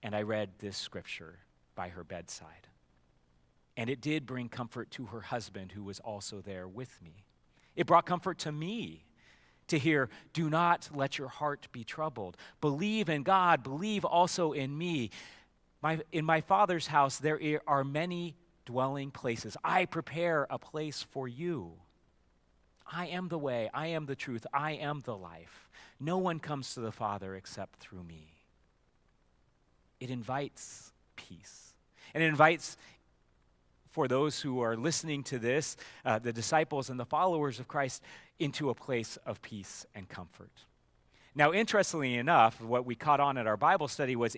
and I read this scripture by her bedside. And it did bring comfort to her husband, who was also there with me. It brought comfort to me to hear, do not let your heart be troubled. Believe in God, believe also in me. In my Father's house there are many dwelling places. I prepare a place for you. I am the way, I am the truth, I am the life. No one comes to the Father except through me. It invites peace. And it invites, for those who are listening to this, the disciples and the followers of Christ, into a place of peace and comfort. Now, interestingly enough, what we caught on at our Bible study was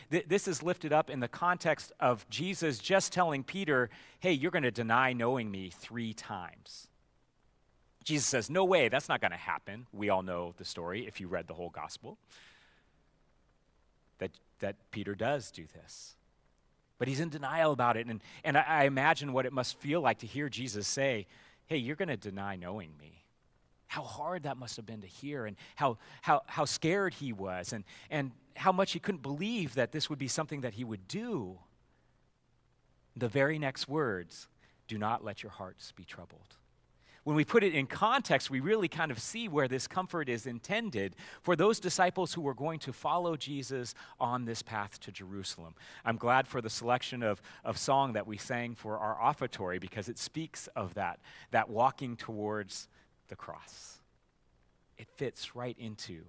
this is lifted up in the context of Jesus just telling Peter, hey, you're going to deny knowing me 3 times. Jesus says, no way, that's not going to happen. We all know the story if you read the whole gospel, that Peter does do this. But he's in denial about it. And I imagine what it must feel like to hear Jesus say, hey, you're going to deny knowing me. How hard that must have been to hear, and how scared he was, and how much he couldn't believe that this would be something that he would do. The very next words, do not let your hearts be troubled. When we put it in context, we really kind of see where this comfort is intended for those disciples who were going to follow Jesus on this path to Jerusalem. I'm glad for the selection of song that we sang for our offertory, because it speaks of that walking towards the cross. It fits right into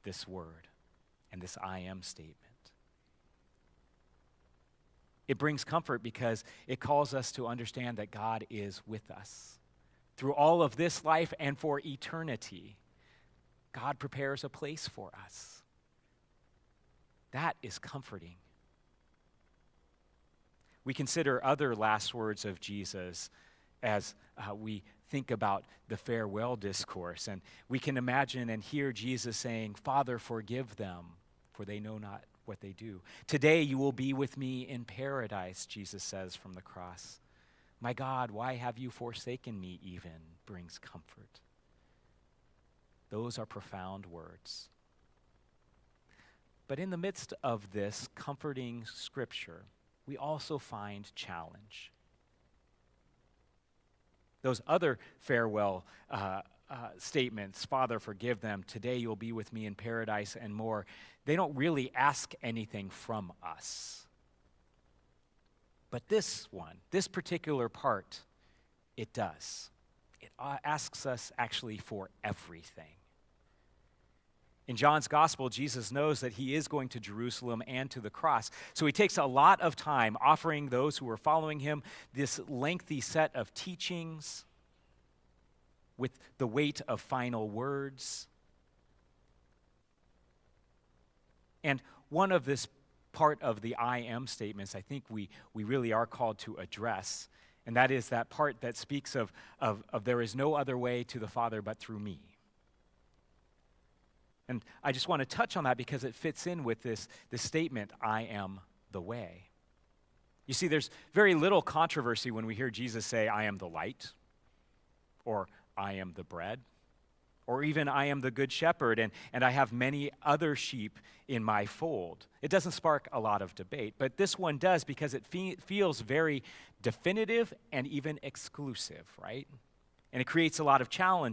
this word and this I am statement. It brings comfort because it calls us to understand that God is with us. Through all of this life and for eternity, God prepares a place for us. That is comforting. We consider other last words of Jesus as we think about the farewell discourse, and we can imagine and hear Jesus saying, Father, forgive them, for they know not what they do. Today you will be with me in paradise, Jesus says from the cross. My God, why have you forsaken me even, brings comfort. Those are profound words. But in the midst of this comforting scripture, we also find challenge. Those other farewell statements, Father, forgive them, today you'll be with me in paradise, and more, they don't really ask anything from us. But this one, this particular part, it does. It asks us actually for everything. In John's gospel, Jesus knows that he is going to Jerusalem and to the cross. So he takes a lot of time offering those who are following him this lengthy set of teachings with the weight of final words. And one of this part of the I am statements I think we really are called to address, and that is that part that speaks of there is no other way to the Father but through me. And I just want to touch on that because it fits in with this statement, I am the way. You see, there's very little controversy when we hear Jesus say, I am the light, or I am the bread, or even I am the good shepherd, and I have many other sheep in my fold. It doesn't spark a lot of debate, but this one does because it feels very definitive and even exclusive, right? And it creates a lot of challenge